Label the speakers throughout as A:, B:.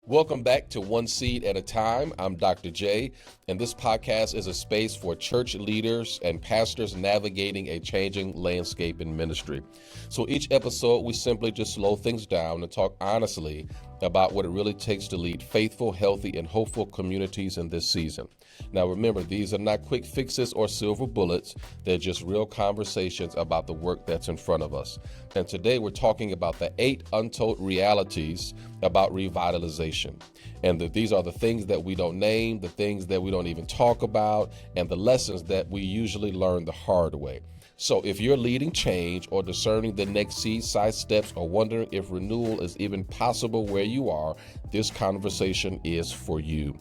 A: Welcome back to One Seed at a Time. I'm Dr. J, and this podcast is a space for church leaders and pastors navigating a changing landscape in ministry. So each episode, we simply just slow things down and talk honestly about what it really takes to lead faithful, healthy, and hopeful communities in this season. Now remember, these are not quick fixes or silver bullets. They're just real conversations about the work that's in front of us. And today we're talking about the 8 untold realities about revitalization. And these are the things that we don't name, the things that we don't even talk about, and the lessons that we usually learn the hard way. So if you're leading change or discerning the next seed-sized steps or wondering if renewal is even possible where you are, this conversation is for you.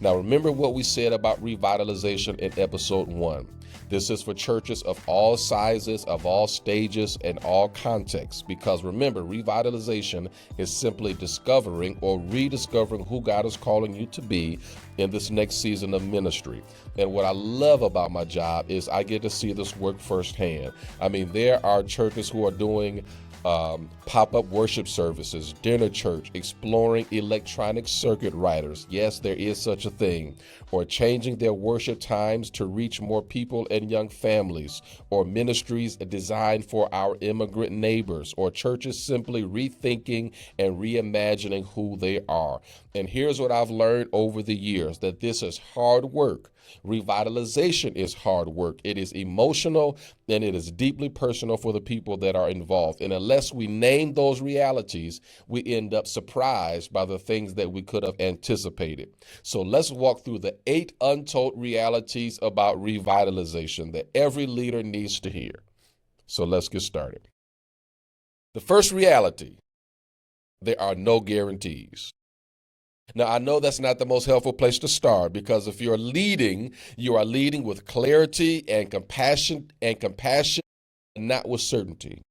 A: Now, remember what we said about revitalization in episode 1. This is for churches of all sizes, of all stages, and all contexts. Because remember, revitalization is simply discovering or rediscovering who God is calling you to be in this next season of ministry. And what I love about my job is I get to see this work firsthand. I mean, there are churches who are doing pop-up worship services, dinner church, exploring electronic circuit riders. Yes, there is such a thing. Or changing their worship times to reach more people and young families. Or ministries designed for our immigrant neighbors. Or churches simply rethinking and reimagining who they are. And here's what I've learned over the years, that this is hard work. Revitalization is hard work. It is emotional and it is deeply personal for the people that are involved. And unless we name those realities, we end up surprised by the things that we could have anticipated. So let's walk through the 8 untold realities about revitalization that every leader needs to hear. So let's get started. The first reality: there are no guarantees. Now, I know that's not the most helpful place to start, because if you're leading, you are leading with clarity and compassion, not with certainty.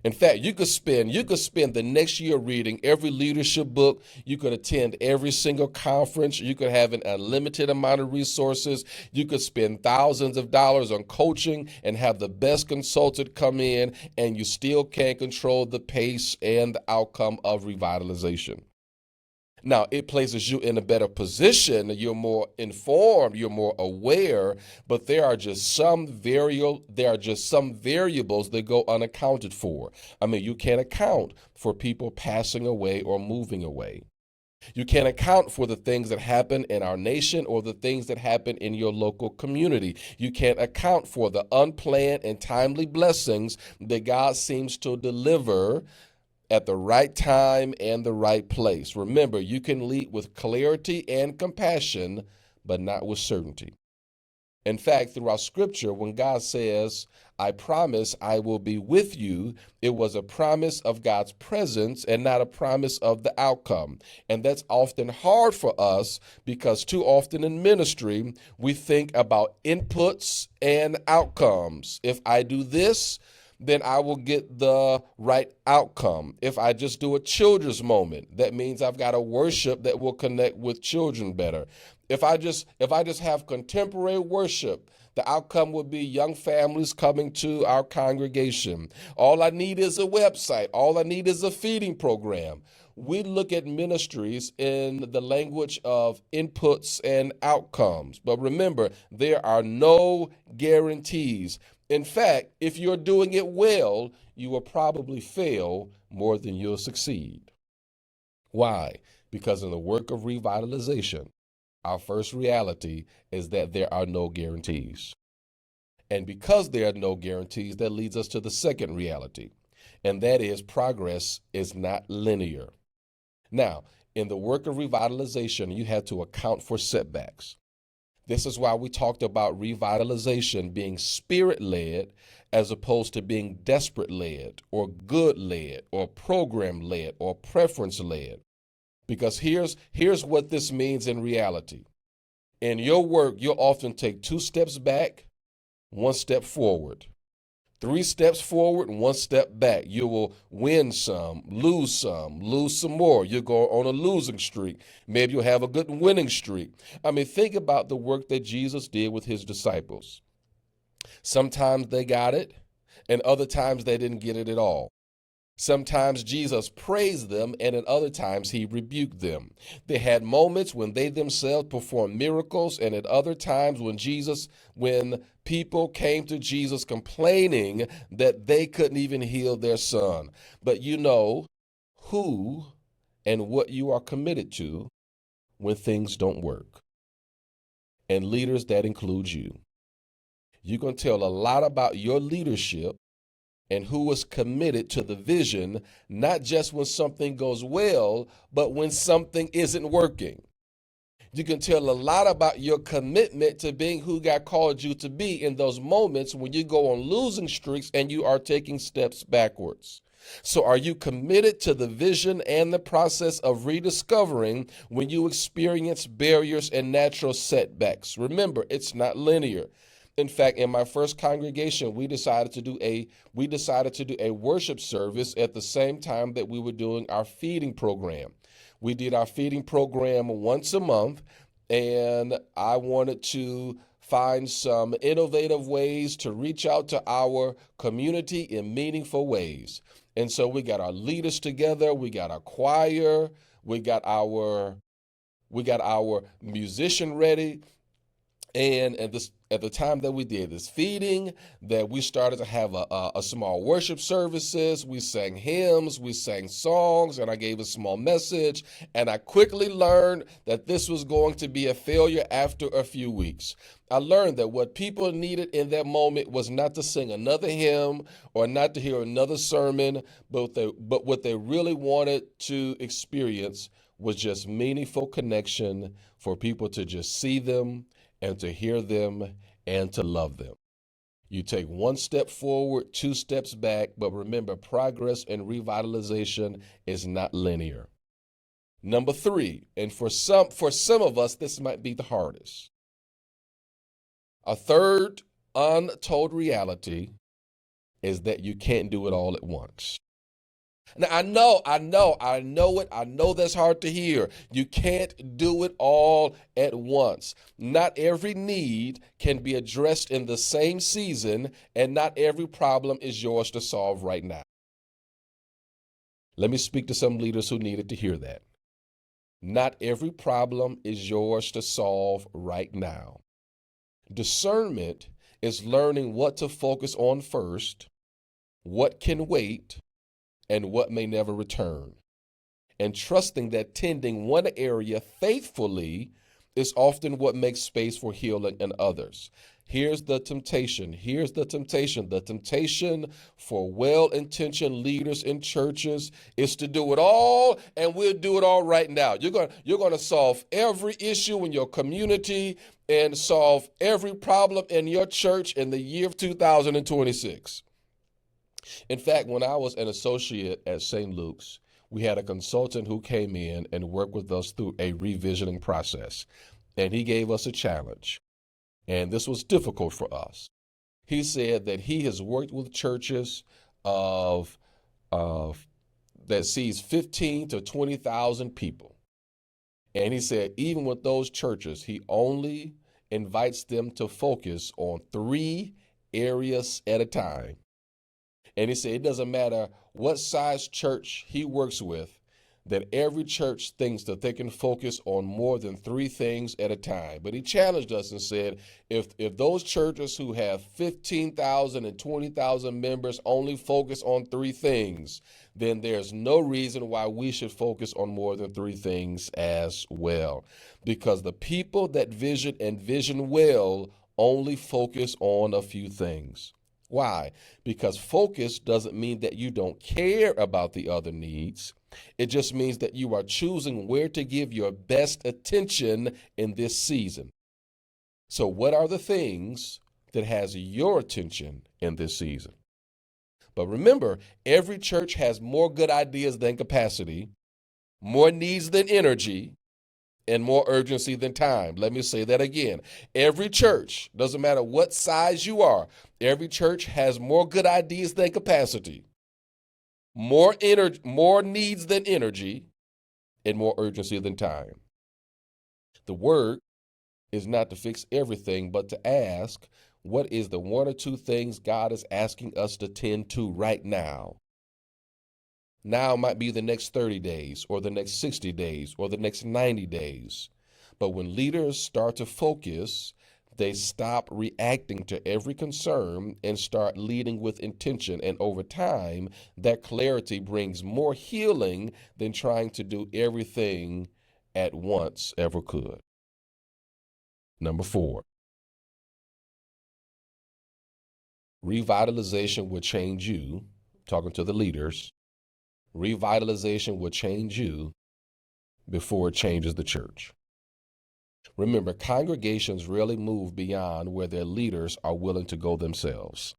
A: In fact, you could spend the next year reading every leadership book. You could attend every single conference. You could have an unlimited amount of resources. You could spend thousands of dollars on coaching and have the best consultant come in, and you still can't control the pace and the outcome of revitalization. Now, it places you in a better position. You're more informed, you're more aware, but there are just some variables that go unaccounted for. I mean, you can't account for people passing away or moving away. You can't account for the things that happen in our nation or the things that happen in your local community. You can't account for the unplanned and timely blessings that God seems to deliver at the right time and the right place. Remember, you can lead with clarity and compassion, but not with certainty. In fact, throughout Scripture, when God says, "I promise I will be with you," it was a promise of God's presence and not a promise of the outcome. And that's often hard for us, because too often in ministry, we think about inputs and outcomes. If I do this, then I will get the right outcome. If I just do a children's moment, that means I've got a worship that will connect with children better. If I just have contemporary worship, the outcome would be young families coming to our congregation. All I need is a website. All I need is a feeding program. We look at ministries in the language of inputs and outcomes. But remember, there are no guarantees. In fact, if you're doing it well, you will probably fail more than you'll succeed. Why? Because in the work of revitalization, our first reality is that there are no guarantees. And because there are no guarantees, that leads us to the second reality, and that is progress is not linear. Now, in the work of revitalization, you have to account for setbacks. This is why we talked about revitalization being spirit-led as opposed to being desperate-led or good-led or program-led or preference-led. Because here's what this means in reality. In your work, you'll often take 2 steps back, 1 step forward. 3 steps forward and 1 step back. You will win some, lose some more. You'll go on a losing streak. Maybe you'll have a good winning streak. I mean, think about the work that Jesus did with his disciples. Sometimes they got it, and other times they didn't get it at all. Sometimes Jesus praised them, and at other times he rebuked them. They had moments when they themselves performed miracles, and at other times when people came to Jesus complaining that they couldn't even heal their son. But you know who and what you are committed to when things don't work. And leaders, that includes you. You can tell a lot about your leadership and who is committed to the vision, not just when something goes well, but when something isn't working. You can tell a lot about your commitment to being who God called you to be in those moments when you go on losing streaks and you are taking steps backwards. So, are you committed to the vision and the process of rediscovering when you experience barriers and natural setbacks? Remember, it's not linear. In fact, in my first congregation, we decided to do a worship service at the same time that we were doing our feeding program. We did our feeding program once a month, and I wanted to find some innovative ways to reach out to our community in meaningful ways. And so we got our leaders together, we got our choir, we got our musician ready. And at the time that we did this feeding, that we started to have a small worship services. We sang hymns, we sang songs, and I gave a small message. And I quickly learned that this was going to be a failure after a few weeks. I learned that what people needed in that moment was not to sing another hymn or not to hear another sermon, but what they really wanted to experience was just meaningful connection for people to just see them and to hear them and to love them. You take one step forward, two steps back, but remember, progress and revitalization is not linear. Number three, and for some of us, this might be the hardest. A third untold reality is that you can't do it all at once. Now, I know it. I know that's hard to hear. You can't do it all at once. Not every need can be addressed in the same season, and not every problem is yours to solve right now. Let me speak to some leaders who needed to hear that. Not every problem is yours to solve right now. Discernment is learning what to focus on first, what can wait, and what may never return, and trusting that tending one area faithfully is often what makes space for healing in others. Here's the temptation. The temptation for well-intentioned leaders in churches is to do it all, and we'll do it all right now. You're going to solve every issue in your community and solve every problem in your church in the year of 2026. In fact, when I was an associate at St. Luke's, we had a consultant who came in and worked with us through a revisioning process. And he gave us a challenge. And this was difficult for us. He said that he has worked with churches of that sees 15 to 20,000 people. And he said, even with those churches, he only invites them to focus on 3 areas at a time. And he said it doesn't matter what size church he works with, that every church thinks that they can focus on more than 3 things at a time. But he challenged us and said, if those churches who have 15,000 and 20,000 members only focus on 3 things, then there's no reason why we should focus on more than 3 things as well. Because the people that vision well only focus on a few things. Why? Because focus doesn't mean that you don't care about the other needs. It just means that you are choosing where to give your best attention in this season. So what are the things that has your attention in this season? But remember, every church has more good ideas than capacity, more needs than energy, and more urgency than time. Let me say that again. Every church, doesn't matter what size you are, every church has more good ideas than capacity, more needs than energy, and more urgency than time. The word is not to fix everything, but to ask, what is the 1 or 2 things God is asking us to tend to right now? Now might be the next 30 days or the next 60 days or the next 90 days. But when leaders start to focus, they stop reacting to every concern and start leading with intention. And over time, that clarity brings more healing than trying to do everything at once ever could. Number 4, revitalization will change you. Talking to the leaders, revitalization will change you before it changes the church. Remember, congregations rarely move beyond where their leaders are willing to go themselves.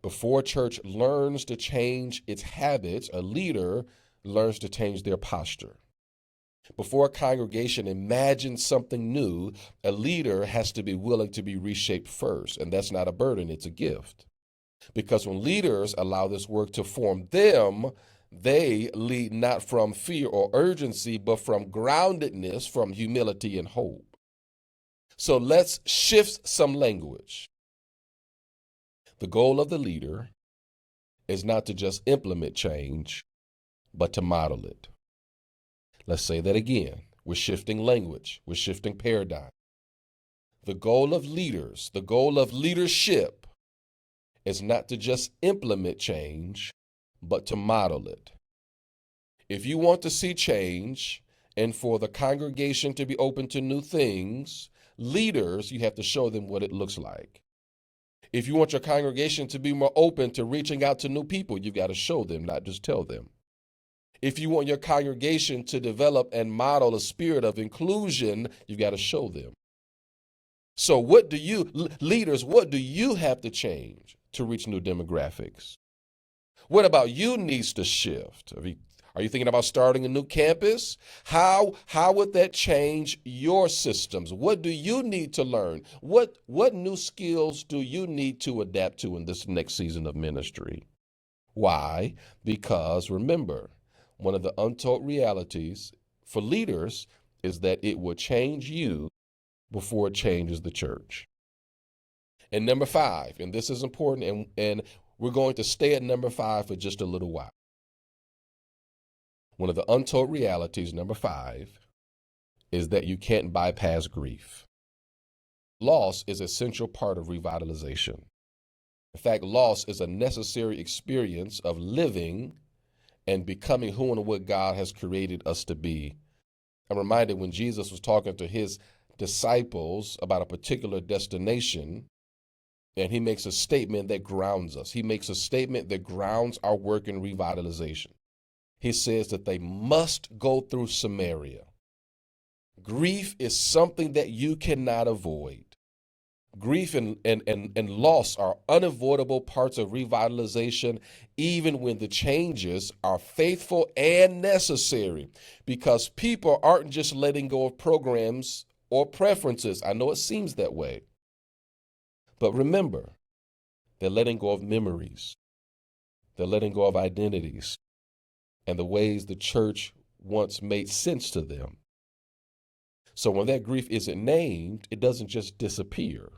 A: Before a church learns to change its habits, a leader learns to change their posture. Before a congregation imagines something new, a leader has to be willing to be reshaped first. And that's not a burden, it's a gift. Because when leaders allow this work to form them, they lead not from fear or urgency, but from groundedness, from humility and hope. So let's shift some language. The goal of the leader is not to just implement change, but to model it. Let's say that again. We're shifting language. We're shifting paradigm. The goal of leaders, the goal of leadership is not to just implement change, but to model it. If you want to see change and for the congregation to be open to new things, leaders, you have to show them what it looks like. If you want your congregation to be more open to reaching out to new people, you've got to show them, not just tell them. If you want your congregation to develop and model a spirit of inclusion, you've got to show them. So what do you, leaders, what do you have to change to reach new demographics? What about you needs to shift? Are you thinking about starting a new campus? How would that change your systems? What do you need to learn? What new skills do you need to adapt to in this next season of ministry? Why? Because remember, one of the untold realities for leaders is that it will change you before it changes the church. And number 5, and this is important, and we're going to stay at number 5 for just a little while. One of the untold realities, number 5, is that you can't bypass grief. Loss is an essential part of revitalization. In fact, loss is a necessary experience of living and becoming who and what God has created us to be. I'm reminded when Jesus was talking to his disciples about a particular destination, and he makes a statement that grounds us. He makes a statement that grounds our work in revitalization. He says that they must go through Samaria. Grief is something that you cannot avoid. Grief and loss are unavoidable parts of revitalization, even when the changes are faithful and necessary, because people aren't just letting go of programs or preferences. I know it seems that way. But remember, they're letting go of memories. They're letting go of identities and the ways the church once made sense to them. So when that grief isn't named, it doesn't just disappear.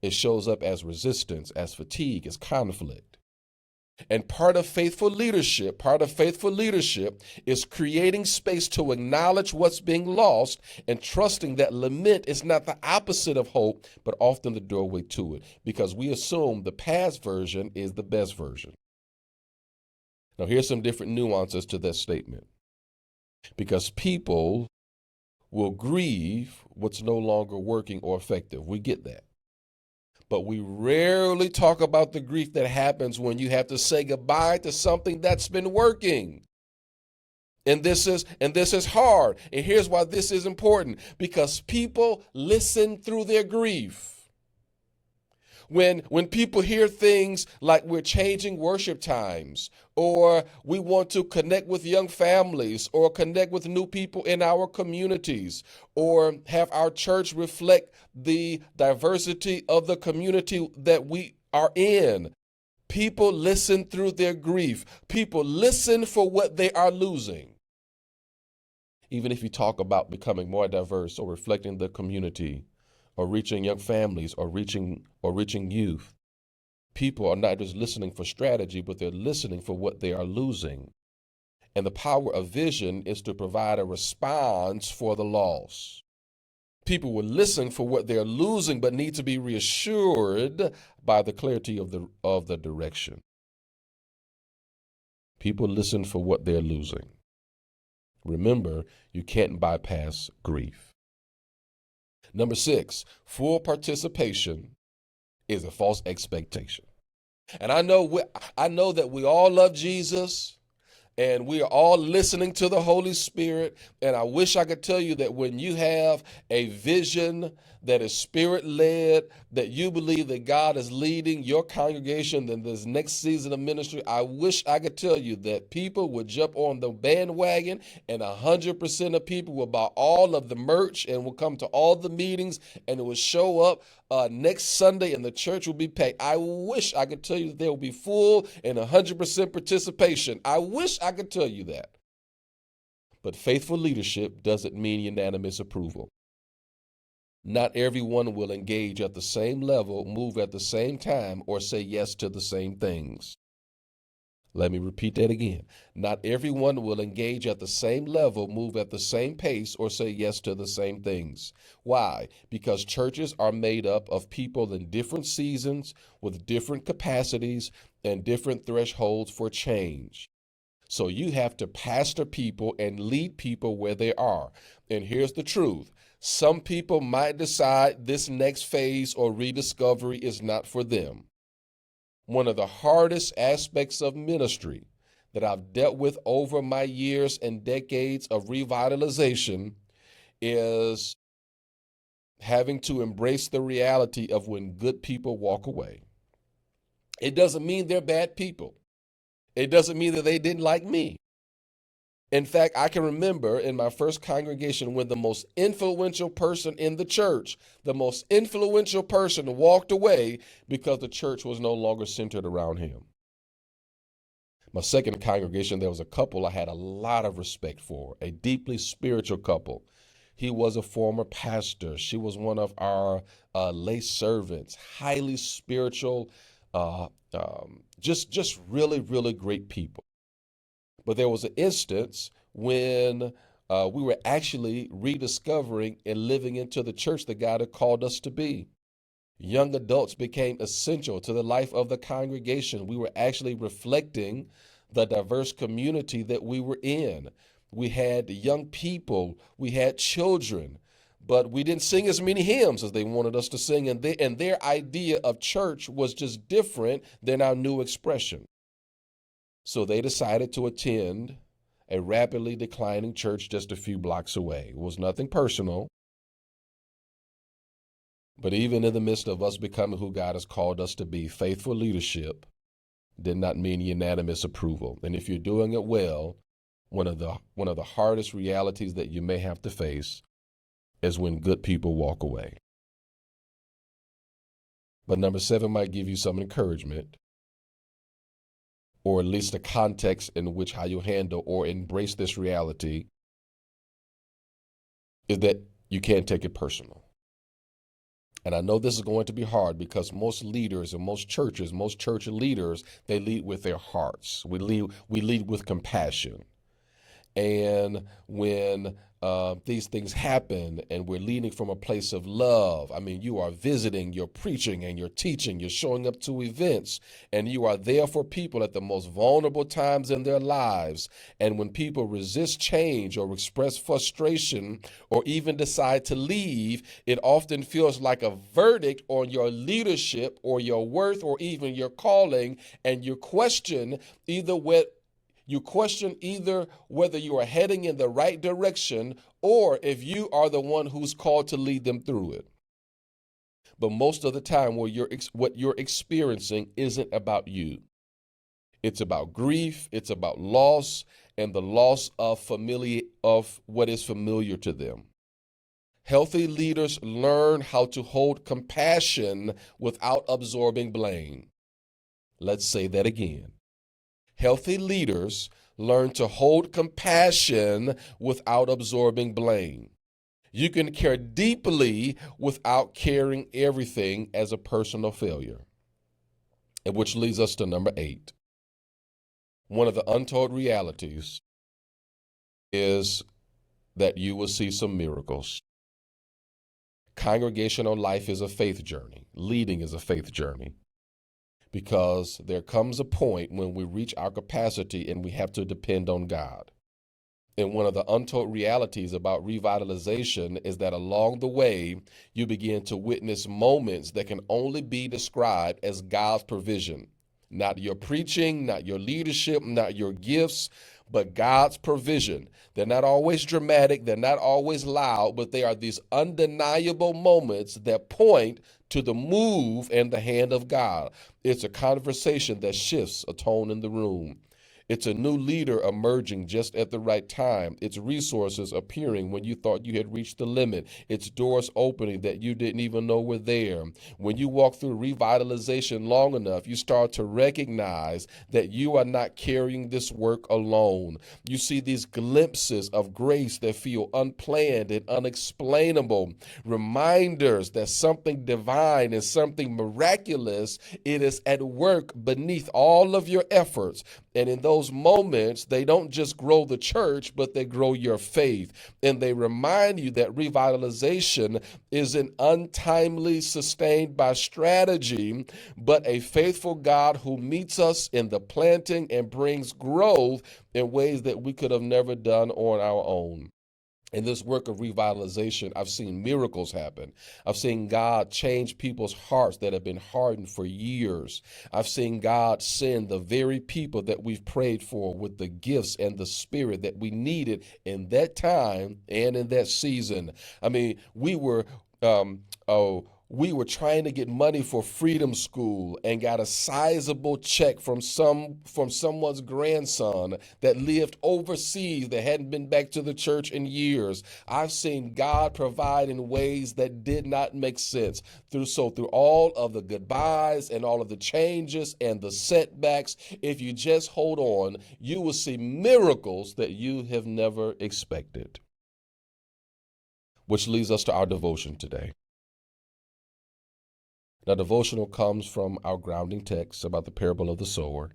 A: It shows up as resistance, as fatigue, as conflict. And part of faithful leadership is creating space to acknowledge what's being lost and trusting that lament is not the opposite of hope, but often the doorway to it, because we assume the past version is the best version. Now, here's some different nuances to that statement. Because people will grieve what's no longer working or effective. We get that. But we rarely talk about the grief that happens when you have to say goodbye to something that's been working. And this is hard. And here's why this is important. Because people listen through their grief. When people hear things like we're changing worship times, or we want to connect with young families, or connect with new people in our communities, or have our church reflect the diversity of the community that we are in, people listen through their grief. People listen for what they are losing. Even if you talk about becoming more diverse or reflecting the community, or reaching young families, or reaching youth, People are not just listening for strategy, but they're listening for what they are losing. And the power of vision is to provide a response for the loss. People will listen for what they're losing, but need to be reassured by the clarity of the direction. People listen for what they're losing. Remember, you can't bypass grief. Number 6, full participation is a false expectation. And I know that we all love Jesus, and we are all listening to the Holy Spirit. And I wish I could tell you that when you have a vision that is Spirit-led, that you believe that God is leading your congregation in this next season of ministry, I wish I could tell you that people would jump on the bandwagon, and 100% of people will buy all of the merch and will come to all the meetings, and it will show up next Sunday, and the church will be packed. I wish I could tell you that they will be full and 100% participation. I wish I could tell you that. But faithful leadership doesn't mean unanimous approval. Not everyone will engage at the same level, move at the same time, or say yes to the same things. Let me repeat that again. Not everyone will engage at the same level, move at the same pace, or say yes to the same things. Why? Because churches are made up of people in different seasons with different capacities and different thresholds for change. So you have to pastor people and lead people where they are. And here's the truth. Some people might decide this next phase or rediscovery is not for them. One of the hardest aspects of ministry that I've dealt with over my years and decades of revitalization is having to embrace the reality of when good people walk away. It doesn't mean they're bad people. It doesn't mean that they didn't like me. In fact, I can remember in my first congregation when the most influential person in the church, the most influential person walked away because the church was no longer centered around him. My second congregation, there was a couple I had a lot of respect for, a deeply spiritual couple. He was a former pastor. She was one of our lay servants, highly spiritual, just really, really great people. But there was an instance when we were actually rediscovering and living into the church that God had called us to be. Young adults became essential to the life of the congregation. We were actually reflecting the diverse community that we were in. We had young people, we had children, but we didn't sing as many hymns as they wanted us to sing, and their idea of church was just different than our new expression. So they decided to attend a rapidly declining church just a few blocks away. It was nothing personal. But even in the midst of us becoming who God has called us to be, faithful leadership did not mean unanimous approval. And if you're doing it well, one of the hardest realities that you may have to face is when good people walk away. But number 7 might give you some encouragement, or at least a context in which how you handle or embrace this reality is that you can't take it personal. And I know this is going to be hard because most leaders and most churches, most church leaders, they lead with their hearts. We lead with compassion. And when these things happen and we're leading from a place of love, I mean, you are visiting, you're preaching, and you're teaching, you're showing up to events, and you are there for people at the most vulnerable times in their lives. And when people resist change or express frustration or even decide to leave, it often feels like a verdict on your leadership or your worth or even your calling, and you question either whether you are heading in the right direction or if you are the one who's called to lead them through it. But most of the time, what you're experiencing isn't about you. It's about grief, it's about loss, and the loss of what is familiar to them. Healthy leaders learn how to hold compassion without absorbing blame. Let's say that again. Healthy leaders learn to hold compassion without absorbing blame. You can care deeply without carrying everything as a personal failure. And which leads us to number 8. One of the untold realities is that you will see some miracles. Congregational life is a faith journey. Leading is a faith journey. Because there comes a point when we reach our capacity and we have to depend on God. And one of the untold realities about revitalization is that along the way, you begin to witness moments that can only be described as God's provision. Not your preaching, not your leadership, not your gifts, but God's provision. They're not always dramatic, they're not always loud, but they are these undeniable moments that point to the move and the hand of God. It's a conversation that shifts a tone in the room. It's a new leader emerging just at the right time. It's resources appearing when you thought you had reached the limit. It's doors opening that you didn't even know were there. When you walk through revitalization long enough, you start to recognize that you are not carrying this work alone. You see these glimpses of grace that feel unplanned and unexplainable. Reminders that something divine and something miraculous, it is at work beneath all of your efforts. And in those moments, they don't just grow the church, but they grow your faith. And they remind you that revitalization isn't untimely sustained by strategy, but a faithful God who meets us in the planting and brings growth in ways that we could have never done on our own. In this work of revitalization, I've seen miracles happen. I've seen God change people's hearts that have been hardened for years. I've seen God send the very people that we've prayed for with the gifts and the spirit that we needed in that time and in that season. I mean, we were trying to get money for Freedom School and got a sizable check from someone's grandson that lived overseas that hadn't been back to the church in years. I've seen God provide in ways that did not make sense. Through all of the goodbyes and all of the changes and the setbacks, if you just hold on, you will see miracles that you have never expected. Which leads us to our devotion today. Now, devotional comes from our grounding text about the parable of the sower.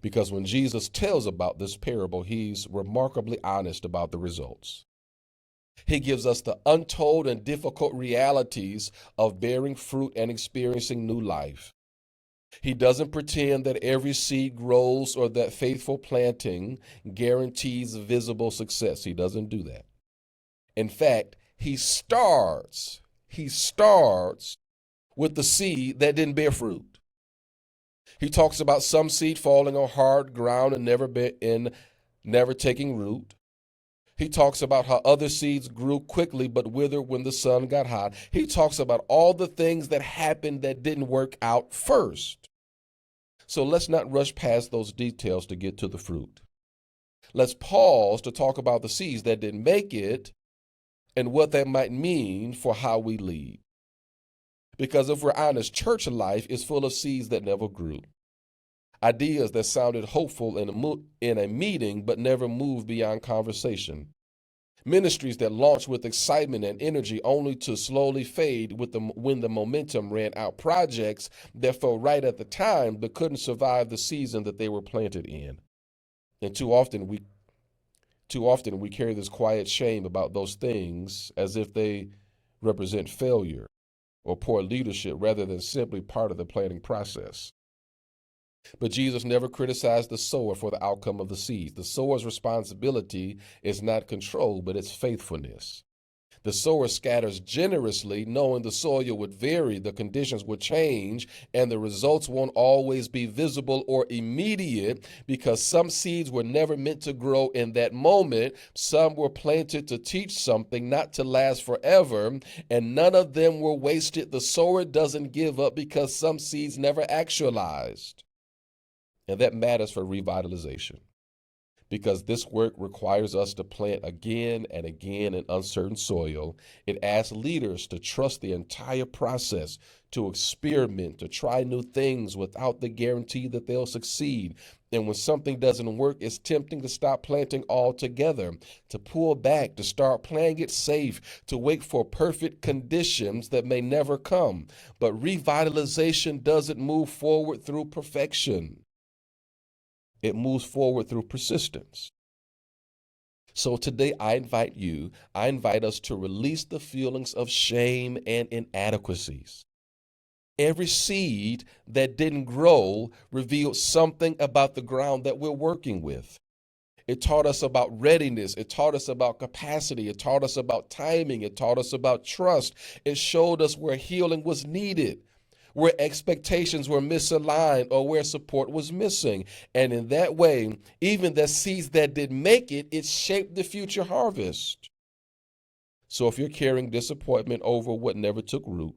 A: Because when Jesus tells about this parable, he's remarkably honest about the results. He gives us the untold and difficult realities of bearing fruit and experiencing new life. He doesn't pretend that every seed grows or that faithful planting guarantees visible success. He doesn't do that. In fact, he starts with the seed that didn't bear fruit. He talks about some seed falling on hard ground and never taking root. He talks about how other seeds grew quickly but withered when the sun got hot. He talks about all the things that happened that didn't work out first. So let's not rush past those details to get to the fruit. Let's pause to talk about the seeds that didn't make it and what that might mean for how we lead. Because if we're honest, church life is full of seeds that never grew. Ideas that sounded hopeful in a meeting but never moved beyond conversation. Ministries that launched with excitement and energy only to slowly fade when the momentum ran out. Projects that felt right at the time but couldn't survive the season that they were planted in. And too often we carry this quiet shame about those things as if they represent failure or poor leadership rather than simply part of the planting process. But Jesus never criticized the sower for the outcome of the seeds. The sower's responsibility is not control, but it's faithfulness. The sower scatters generously, knowing the soil would vary, the conditions would change, and the results won't always be visible or immediate because some seeds were never meant to grow in that moment. Some were planted to teach something, not to last forever, and none of them were wasted. The sower doesn't give up because some seeds never actualized. And that matters for revitalization. Because this work requires us to plant again and again in uncertain soil. It asks leaders to trust the entire process, to experiment, to try new things without the guarantee that they'll succeed. And when something doesn't work, it's tempting to stop planting altogether, to pull back, to start playing it safe, to wait for perfect conditions that may never come. But revitalization doesn't move forward through perfection. It moves forward through persistence. So today I invite us to release the feelings of shame and inadequacies. Every seed that didn't grow revealed something about the ground that we're working with. It taught us about readiness. It taught us about capacity. It taught us about timing. It taught us about trust. It showed us where healing was needed, where expectations were misaligned, or where support was missing. And in that way, even the seeds that didn't make it, it shaped the future harvest. So if you're carrying disappointment over what never took root,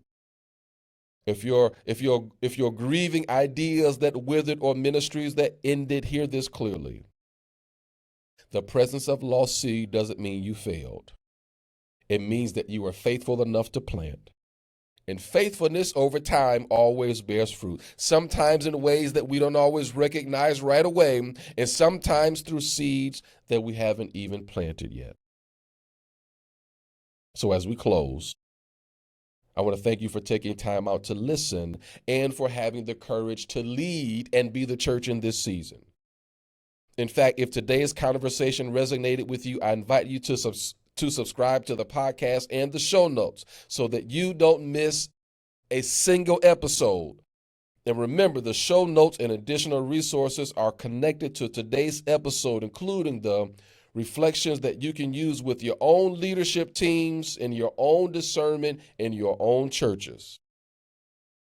A: if you're grieving ideas that withered or ministries that ended, hear this clearly. The presence of lost seed doesn't mean you failed. It means that you are faithful enough to plant. And faithfulness over time always bears fruit, sometimes in ways that we don't always recognize right away, and sometimes through seeds that we haven't even planted yet. So as we close, I want to thank you for taking time out to listen and for having the courage to lead and be the church in this season. In fact, if today's conversation resonated with you, I invite you to subscribe to the podcast and the show notes so that you don't miss a single episode. And remember, the show notes and additional resources are connected to today's episode, including the reflections that you can use with your own leadership teams, in your own discernment, in your own churches.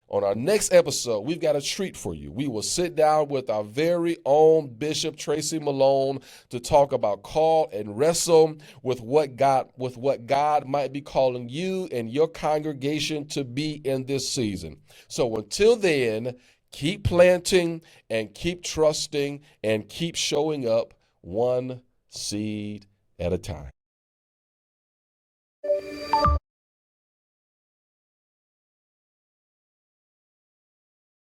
A: On our next episode, we've got a treat for you. We will sit down with our very own Bishop Tracy Malone to talk about call and wrestle with what God might be calling you and your congregation to be in this season. So until then, keep planting and keep trusting and keep showing up one seed at a time.